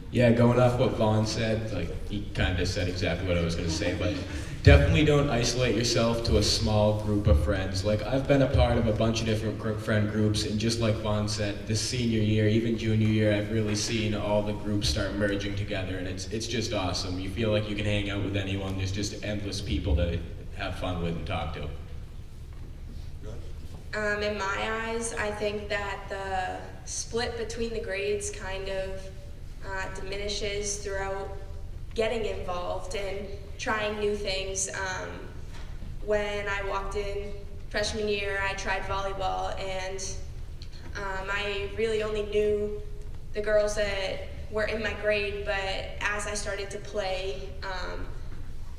Yeah, going off what Vaughn said, like he kind of said exactly what I was going to say, but definitely don't isolate yourself to a small group of friends. Like I've been a part of a bunch of different friend groups, and just like Vaughn said, this senior year, even junior year, I've really seen all the groups start merging together, and it's just awesome. You feel like you can hang out with anyone. There's just endless people to have fun with and talk to. In my eyes, I think that the split between the grades kind of diminishes throughout getting involved and trying new things. When I walked in freshman year, I tried volleyball, and I really only knew the girls that were in my grade, but as I started to play,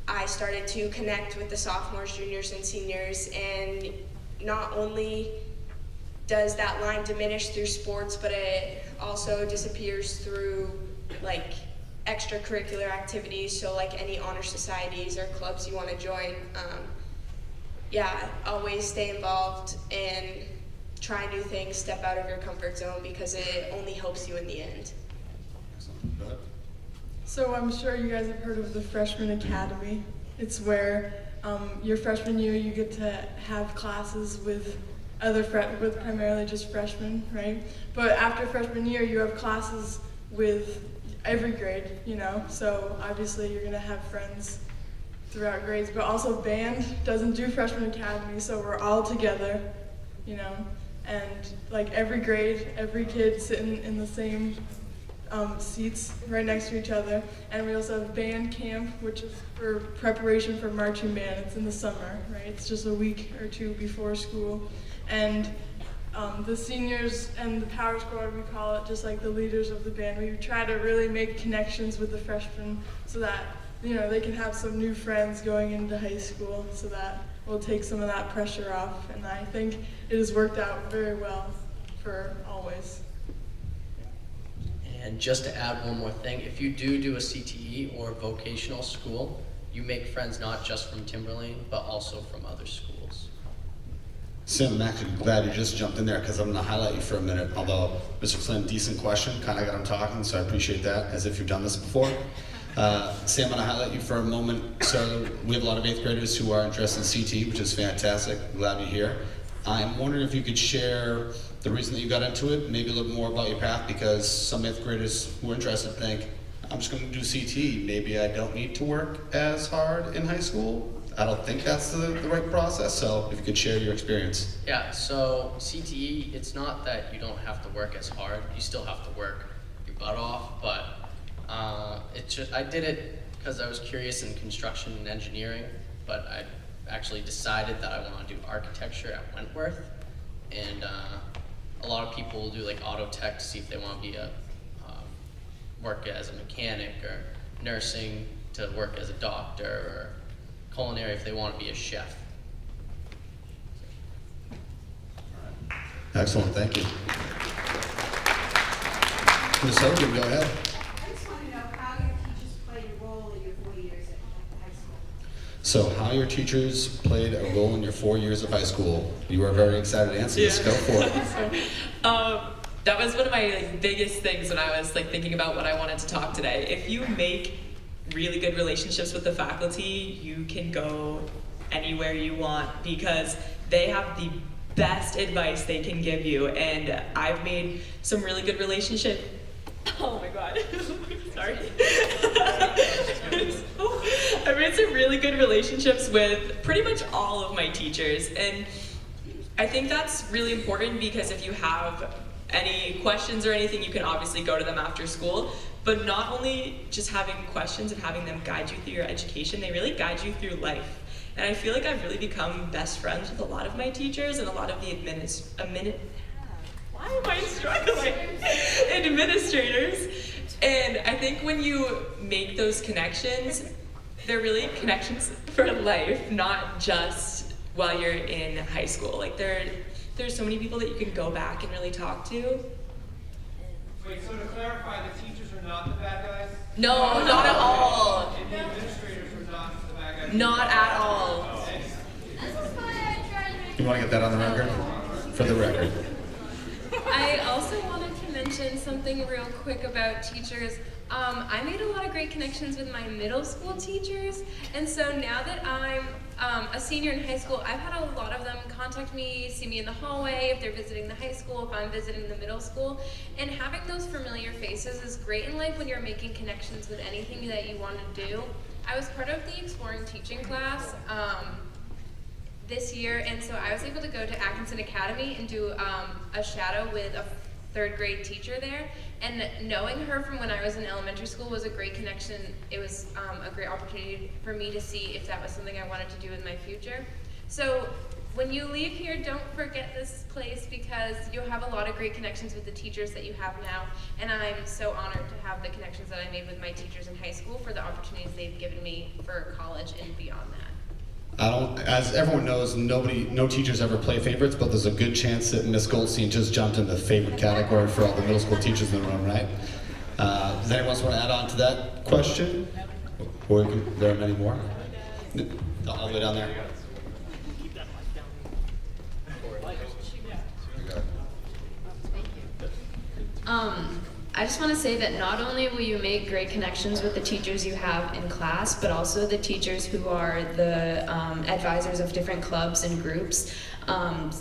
I started to connect with the sophomores, juniors, and seniors, and not only does that line diminish through sports, but it also disappears through like extracurricular activities, so like any honor societies or clubs you want to join. Yeah, always stay involved and try new things, step out of your comfort zone, because it only helps you in the end. So I'm sure you guys have heard of the Freshman Academy. It's where your freshman year you get to have classes with with primarily just freshmen, right? But after freshman year, you have classes with every grade, you know, so obviously you're gonna have friends throughout grades, but also band doesn't do freshman academy, so we're all together, you know, and like every grade, every kid sitting in the same seats right next to each other. And we also have band camp, which is for preparation for marching band. It's in the summer, right? It's just a week or two before school. And the seniors and the power squad, we call it, just like the leaders of the band, we try to really make connections with the freshmen so that, you know, they can have some new friends going into high school, so that will take some of that pressure off. And I think it has worked out very well for always. And just to add one more thing, if you do a CTE or vocational school, you make friends not just from Timberlane, but also from other schools. Sam, I'm actually glad you just jumped in there because I'm going to highlight you for a minute. Although, Mr. Flynn, decent question, kind of got him talking, so I appreciate that, as if you've done this before. Sam, I'm going to highlight you for a moment. So we have a lot of 8th graders who are interested in CT, which is fantastic. Glad you're here. I'm wondering if you could share the reason that you got into it, maybe a little more about your path, because some 8th graders who are interested think, I'm just going to do CT. Maybe I don't need to work as hard in high school. I don't think that's the right process, so if you could share your experience. Yeah, so CTE, it's not that you don't have to work as hard. You still have to work your butt off, but it's just, I did it because I was curious in construction and engineering, but I actually decided that I want to do architecture at Wentworth, and a lot of people will do like auto tech to see if they want to be work as a mechanic, or nursing to work as a doctor, or culinary if they want to be a chef. Excellent, thank you. Ms. Hogan, go ahead. I just want to know how your teachers played a role in your 4 years at high school. So, how your teachers played a role in your 4 years of high school. You are very excited to answer this. Go for it. That was one of my biggest things when I was thinking about what I wanted to talk today. If you make really good relationships with the faculty, you can go anywhere you want because they have the best advice they can give you. And I've made some really good relationships. Oh my God, sorry. I've made some really good relationships with pretty much all of my teachers. And I think that's really important because if you have any questions or anything, you can obviously go to them after school. But not only just having questions and having them guide you through your education, they really guide you through life. And I feel like I've really become best friends with a lot of my teachers and a lot of the why am I struggling? Administrators. And I think when you make those connections, they're really connections for life, not just while you're in high school. There's so many people that you can go back and really talk to. Wait, so to clarify, the teachers are not the bad guys? No, not at all. And the administrators are not the bad guys? Not at all. You want to get that on the record? For the record. I also wanted to mention something real quick about teachers. I made a lot of great connections with my middle school teachers, and so now that I'm a senior in high school, I've had a lot of them contact me, see me in the hallway, if they're visiting the high school, if I'm visiting the middle school, and having those familiar faces is great in life when you're making connections with anything that you want to do. I was part of the Exploring Teaching class this year, and so I was able to go to Atkinson Academy and do a shadow with a 3rd grade teacher there, and knowing her from when I was in elementary school was a great connection. It was a great opportunity for me to see if that was something I wanted to do in my future. So when you leave here, don't forget this place because you'll have a lot of great connections with the teachers that you have now, and I'm so honored to have the connections that I made with my teachers in high school for the opportunities they've given me for college and beyond that. As everyone knows, no teachers ever play favorites, but there's a good chance that Miss Goldstein just jumped in the favorite category for all the middle school teachers in the room, right? Does anyone else want to add on to that question? Or there are many more? All the way down there. I just want to say that not only will you make great connections with the teachers you have in class, but also the teachers who are the advisors of different clubs and groups.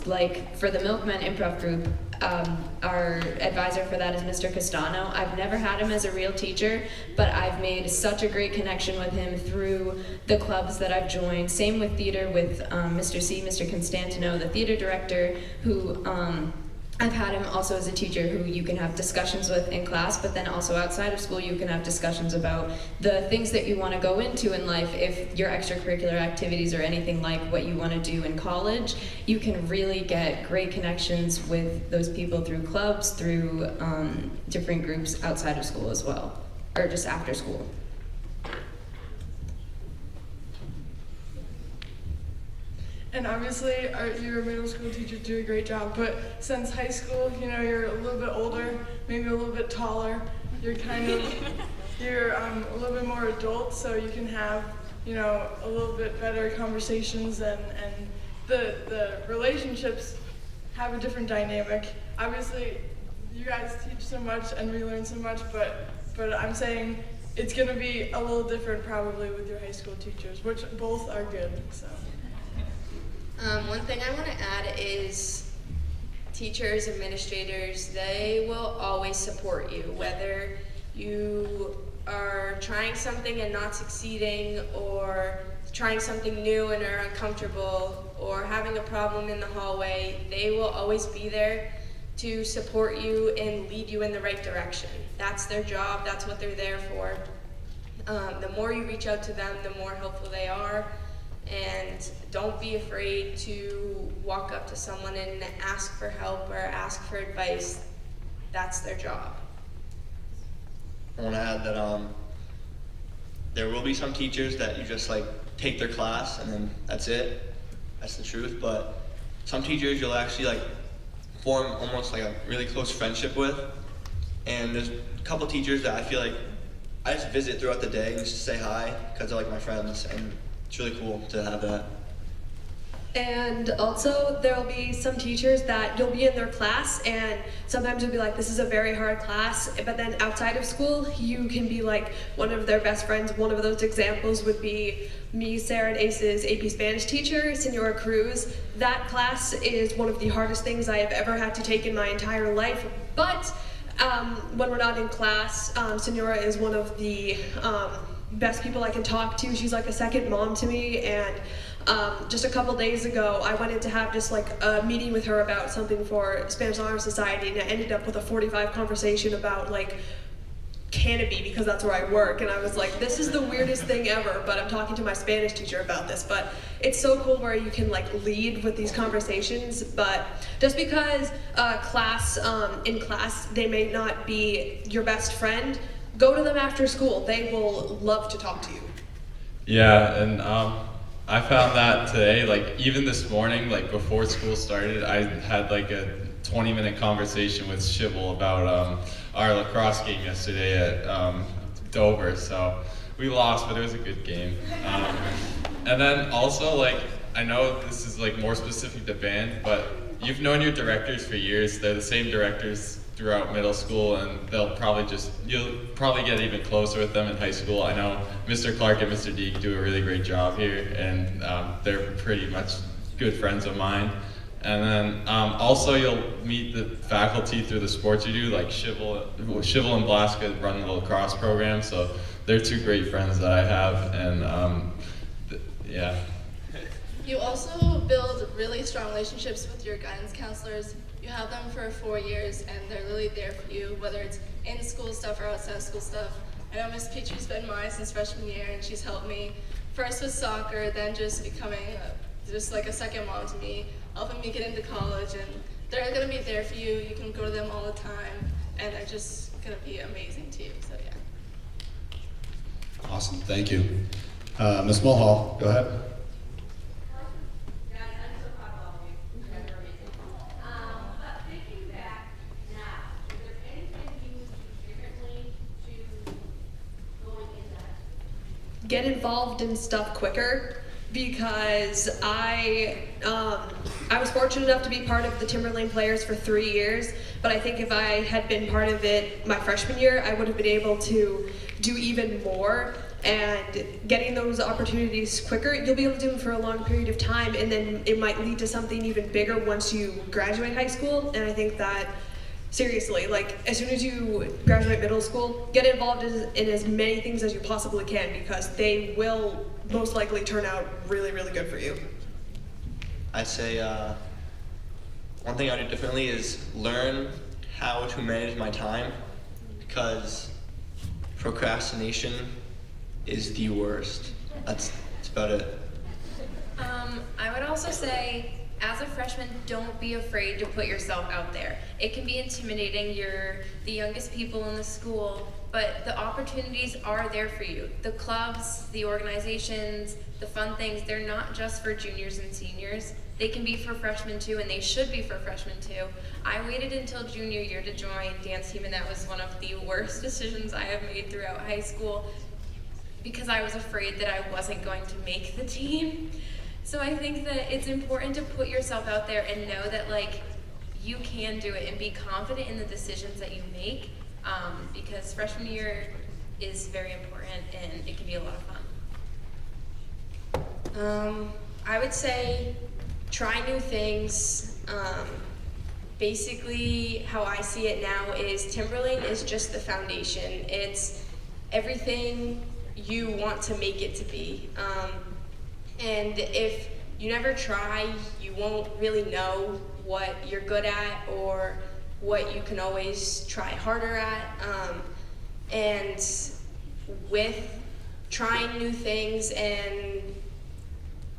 Like for the Milkman Improv Group, our advisor for that is Mr. Castano. I've never had him as a real teacher, but I've made such a great connection with him through the clubs that I've joined. Same with theater with Mr. C, Mr. Constantino, the theater director, who I've had him also as a teacher who you can have discussions with in class, but then also outside of school you can have discussions about the things that you want to go into in life. If your extracurricular activities are anything like what you want to do in college, you can really get great connections with those people through clubs, through different groups outside of school as well, or just after school. And obviously, your middle school teachers do a great job, but since high school, you're a little bit older, maybe a little bit taller, you're a little bit more adult, so you can have, a little bit better conversations, and the relationships have a different dynamic. Obviously, you guys teach so much and we learn so much, but I'm saying it's gonna be a little different probably with your high school teachers, which both are good, so. One thing I want to add is teachers, administrators, they will always support you, whether you are trying something and not succeeding, or trying something new and are uncomfortable, or having a problem in the hallway. They will always be there to support you and lead you in the right direction. That's their job, that's what they're there for. The more you reach out to them, the more helpful they are. And don't be afraid to walk up to someone and ask for help or ask for advice. That's their job. I want to add that there will be some teachers that you just take their class and then that's it. That's the truth. But some teachers you'll actually form almost like a really close friendship with. And there's a couple teachers that I feel like I just visit throughout the day and just say hi because they're like my friends, and it's really cool to have that. And also, there'll be some teachers that you'll be in their class, and sometimes you'll be like, this is a very hard class, but then outside of school, you can be like one of their best friends. One of those examples would be me, Sarah, and Ace's AP Spanish teacher, Senora Cruz. That class is one of the hardest things I have ever had to take in my entire life, but when we're not in class, Senora is one of the best people I can talk to. She's like a second mom to me, and just a couple days ago I went in to have just a meeting with her about something for Spanish Honor Society, and I ended up with a 45 conversation about Canopy, because that's where I work, and I was like, this is the weirdest thing ever, but I'm talking to my Spanish teacher about this. But it's so cool where you can lead with these conversations. But just because in class they may not be your best friend, go to them after school. They will love to talk to you. Yeah, and I found that today, even this morning, before school started, I had a 20-minute conversation with Shibble about our lacrosse game yesterday at Dover. So we lost, but it was a good game. And then also, I know this is more specific to band, but you've known your directors for years. They're the same directors throughout middle school, and you'll probably get even closer with them in high school. I know Mr. Clark and Mr. Deek do a really great job here, and they're pretty much good friends of mine. And then also you'll meet the faculty through the sports you do, like Shibble and Blaska run the lacrosse program, so they're two great friends that I have, and yeah. You also build really strong relationships with your guidance counselors. You have them for 4 years, and they're really there for you, whether it's in school stuff or outside of school stuff. I know Miss Petrie's been mine since freshman year, and she's helped me first with soccer, then just becoming a second mom to me, helping me get into college, and they're gonna be there for you. You can go to them all the time, and they're just gonna be amazing to you, so yeah. Awesome, thank you. Ms. Mulhall, go ahead. Get involved in stuff quicker, because I I was fortunate enough to be part of the Timberlane Players for 3 years, but I think if I had been part of it my freshman year, I would have been able to do even more. And getting those opportunities quicker, you'll be able to do them for a long period of time, and then it might lead to something even bigger once you graduate high school. And I think that, seriously, like, as soon as you graduate middle school, get involved in as many things as you possibly can, because they will most likely turn out really, really good for you. I'd say one thing I do differently is learn how to manage my time, because procrastination is the worst. That's about it. I would also say, as a freshman, don't be afraid to put yourself out there. It can be intimidating. You're the youngest people in the school, but the opportunities are there for you. The clubs, the organizations, the fun things, they're not just for juniors and seniors. They can be for freshmen too, and they should be for freshmen too. I waited until junior year to join dance team, and that was one of the worst decisions I have made throughout high school, because I was afraid that I wasn't going to make the team. So I think that it's important to put yourself out there and know that, like, you can do it, and be confident in the decisions that you make, because freshman year is very important and it can be a lot of fun. I would say try new things. Basically, how I see it now is Timberlane is just the foundation. It's everything you want to make it to be. And if you never try, you won't really know what you're good at or what you can always try harder at. And with trying new things and,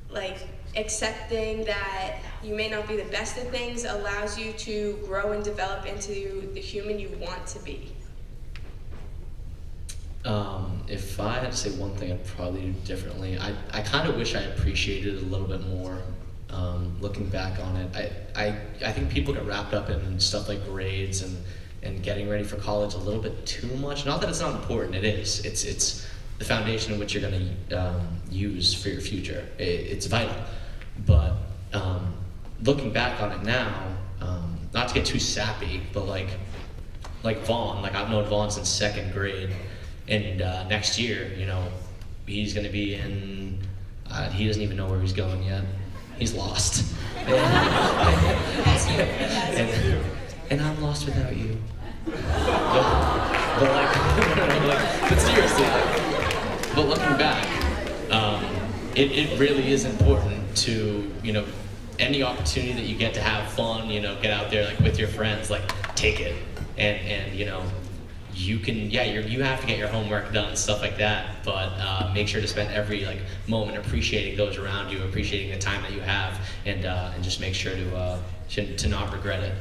like, accepting that you may not be the best at things allows you to grow and develop into the human you want to be. If I had to say one thing I'd probably do differently, I kind of wish I appreciated it a little bit more. Looking back on it, I think people get wrapped up in stuff like grades and getting ready for college a little bit too much. Not that it's not important, it is. It's the foundation in which you're going to use for your future. It's vital. But looking back on it now, not to get too sappy, but like Vaughn, like I've known Vaughn since 2nd grade. And next year, you know, he's going to be in, he doesn't even know where he's going yet. He's lost. And I'm lost without you. But seriously, but looking back, it really is important to, you know, any opportunity that you get to have fun, you know, get out there like with your friends, like take it. And you know, you can, yeah, you have to get your homework done, stuff like that, but make sure to spend every like moment appreciating those around you, appreciating the time that you have, and just make sure to not regret it.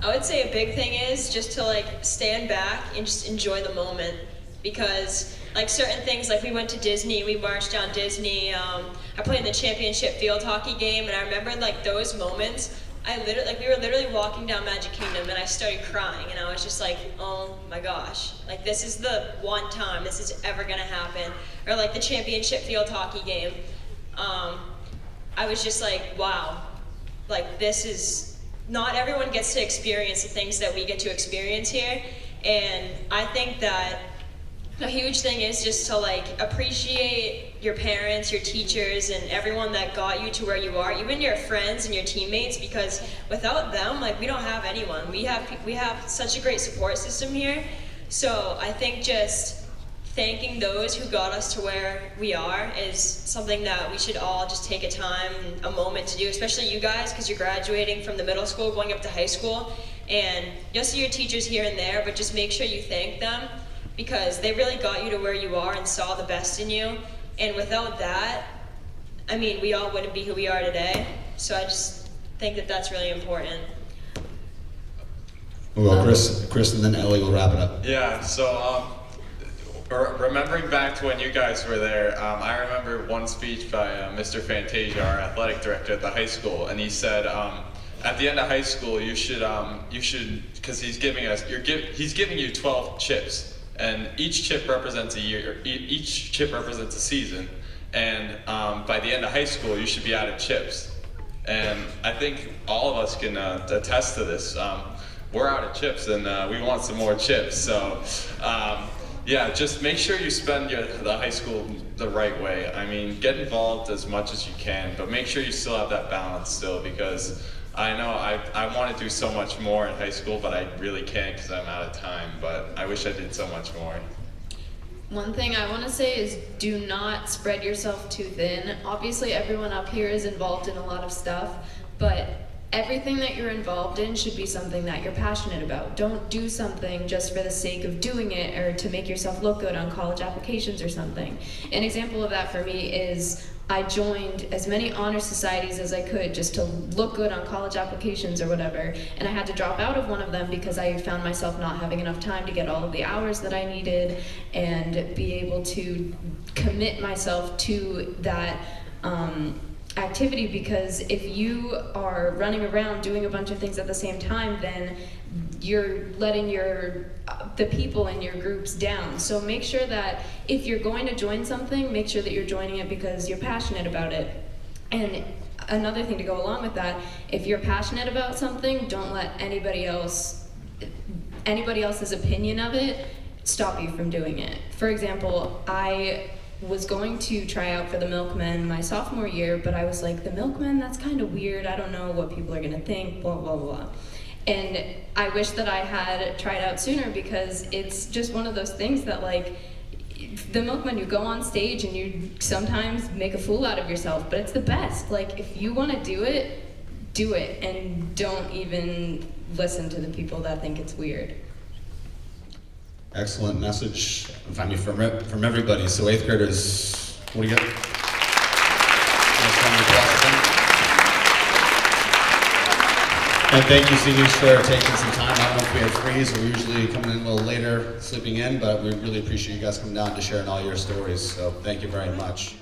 I would say a big thing is just to like stand back and just enjoy the moment, because like certain things, like we went to Disney, we marched down Disney, I played in the championship field hockey game, and I remember like those moments. We were literally walking down Magic Kingdom, and I started crying, and I was just like, oh my gosh, like this is the one time this is ever gonna happen. Or like the championship field hockey game, I was just like, wow, like this is, not everyone gets to experience the things that we get to experience here, and I think that a huge thing is just to like appreciate your parents, your teachers, and everyone that got you to where you are, even your friends and your teammates, because without them, like we don't have anyone. We have such a great support system here. So I think just thanking those who got us to where we are is something that we should all just take a moment to do, especially you guys, because you're graduating from the middle school, going up to high school, and you'll see your teachers here and there, but just make sure you thank them, because they really got you to where you are and saw the best in you. And without that, I mean, we all wouldn't be who we are today. So I just think that that's really important. Well, Chris, and then Ellie will wrap it up. Yeah, so remembering back to when you guys were there, I remember one speech by Mr. Fantasia, our athletic director at the high school, and he said, at the end of high school, you should, because he's giving you 12 chips. And each chip represents a year, each chip represents a season, and by the end of high school, you should be out of chips. And I think all of us can attest to this. We're out of chips and we want some more chips. So yeah, just make sure you spend the high school the right way. I mean, get involved as much as you can, but make sure you still have that balance still, because I know I want to do so much more in high school, but I really can't because I'm out of time, but I wish I did so much more. One thing I want to say is do not spread yourself too thin. Obviously, everyone up here is involved in a lot of stuff, but everything that you're involved in should be something that you're passionate about. Don't do something just for the sake of doing it or to make yourself look good on college applications or something. An example of that for me is I joined as many honor societies as I could just to look good on college applications or whatever, and I had to drop out of one of them because I found myself not having enough time to get all of the hours that I needed and be able to commit myself to that activity, because if you are running around doing a bunch of things at the same time, then you're letting the people in your groups down. So make sure that if you're going to join something, make sure that you're joining it because you're passionate about it. And another thing to go along with that, if you're passionate about something, don't let anybody else's opinion of it stop you from doing it. For example, I was going to try out for the Milkmen my sophomore year, but I was like, the Milkmen, that's kind of weird. I don't know what people are gonna think, blah, blah, blah. And I wish that I had tried out sooner, because it's just one of those things that, like, the Milkmen, you go on stage and you sometimes make a fool out of yourself, but it's the best. Like, if you wanna do it, and don't even listen to the people that think it's weird. Excellent message from everybody. So 8th graders, what do you got? And thank you, seniors, for taking some time. I don't know if we had freeze. We're usually coming in a little later, sleeping in, but we really appreciate you guys coming down to sharing all your stories. So thank you very much.